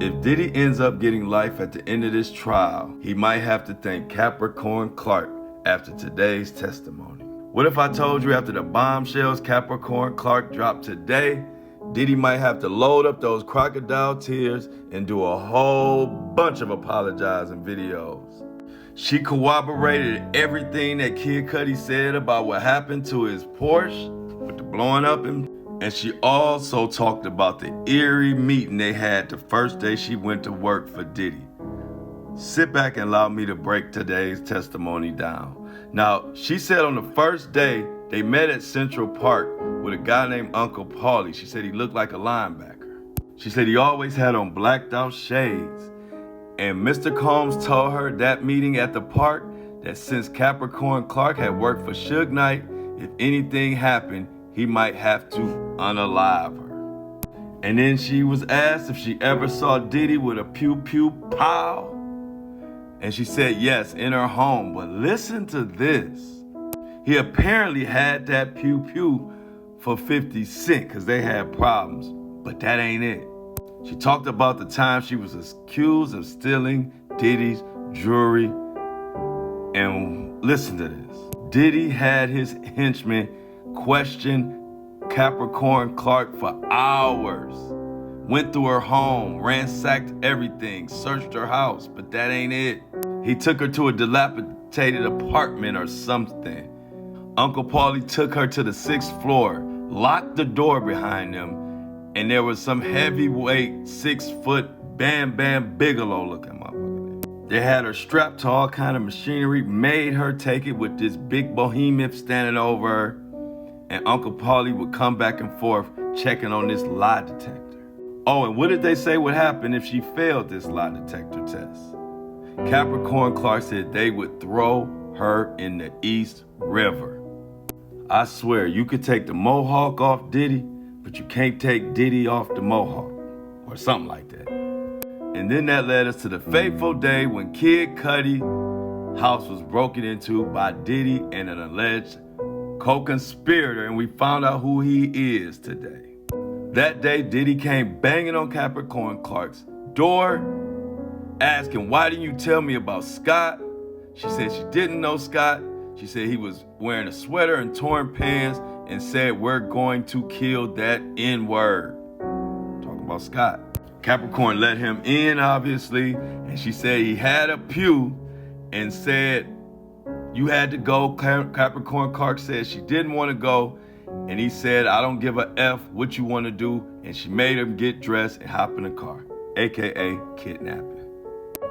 If Diddy ends up getting life at the end of this trial, he might have to thank Capricorn Clark after today's testimony. What if I told you after the bombshells Capricorn Clark dropped today, Diddy might have to load up those crocodile tears and do a whole bunch of apologizing videos. She corroborated everything that Kid Cudi said about what happened to his Porsche with the blowing up, and she also talked about the eerie meeting they had the first day she went to work for Diddy. Sit back and allow me to break today's testimony down. Now, she said on the first day they met at Central Park with a guy named Uncle Paulie. She said he looked like a linebacker. She said he always had on blacked out shades. And Mr. Combs told her that meeting at the park that since Capricorn Clark had worked for Suge Knight, if anything happened, he might have to unalive her. And then she was asked if she ever saw Diddy with a pew pew pow. And she said yes, in her home. But listen to this. He apparently had that pew pew for 50 Cent because they had problems. But that ain't it. She talked about the time she was accused of stealing Diddy's jewelry. And listen to this. Diddy had his henchmen question Capricorn Clark for hours. Went through her home, ransacked everything, searched her house, but that ain't it. He took her to a dilapidated apartment or something. Uncle Paulie took her to the 6th floor, locked the door behind them, and there was some heavyweight 6-foot Bam Bam Bigelow looking motherfucker. They had her strapped to all kind of machinery, made her take it with this big behemoth standing over her, and Uncle Paulie would come back and forth checking on this lie detector. Oh, and what did they say would happen if she failed this lie detector test? Capricorn Clark said they would throw her in the East River. I swear, you could take the Mohawk off Diddy, but you can't take Diddy off the Mohawk, or something like that. And then that led us to the fateful day when Kid Cudi house was broken into by Diddy and an alleged co-conspirator, and we found out who he is today. That day, Diddy came banging on Capricorn Clark's door, asking, why didn't you tell me about Scott? She said she didn't know Scott. She said he was wearing a sweater and torn pants and said, we're going to kill that N-word. Talking about Scott. Capricorn let him in, obviously, and she said he had a pew and said, you had to go. Capricorn Clark said she didn't want to go, and he said, I don't give a F what you want to do, and she made him get dressed and hop in the car, aka kidnapping.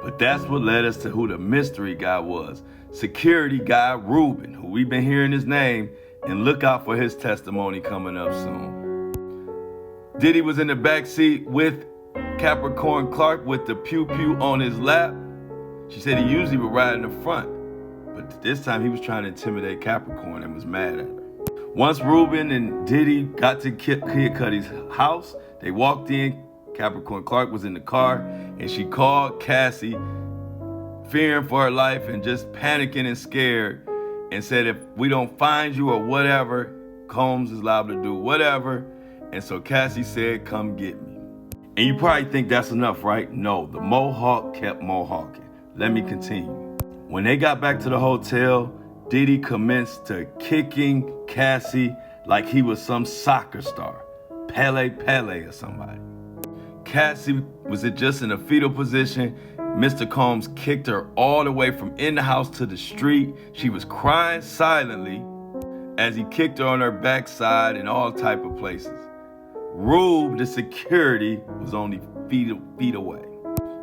But that's what led us to who the mystery guy was. Security guy Ruben, who we've been hearing his name, and look out for his testimony coming up soon. Diddy was in the backseat with Capricorn Clark with the pew-pew on his lap. She said he usually would ride in the front, but this time he was trying to intimidate Capricorn and was mad at her. Once Ruben and Diddy got to Kid Cudi's house, they walked in. Capricorn Clark was in the car, and she called Cassie, fearing for her life and just panicking and scared, and said, if we don't find you or whatever, Combs is liable to do whatever. And so Cassie said, come get me. And you probably think that's enough, right? No, the Mohawk kept Mohawking. Let me continue. When they got back to the hotel, Diddy commenced to kicking Cassie like he was some soccer star, Pele or somebody. Cassie was just in a fetal position. Mr. Combs kicked her all the way from in the house to the street. She was crying silently as he kicked her on her backside and all type of places. Rube, the security, was only feet away.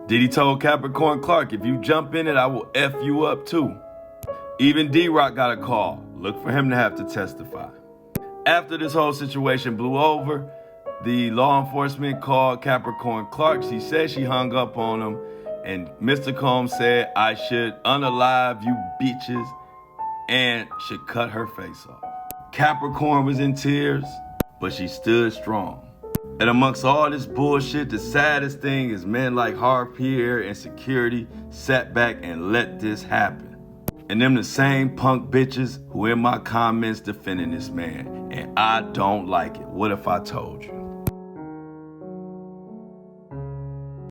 Diddy told Capricorn Clark, if you jump in it, I will F you up too. Even D-Rock got a call. Look for him to have to testify. After this whole situation blew over, the law enforcement called Capricorn Clark. She said she hung up on him, and Mr. Combs said, I should unalive you bitches and should cut her face off. Capricorn was in tears, but she stood strong. And amongst all this bullshit, the saddest thing is men like Harpier and security sat back and let this happen. And them the same punk bitches who in my comments defending this man. And I don't like it. What if I told you?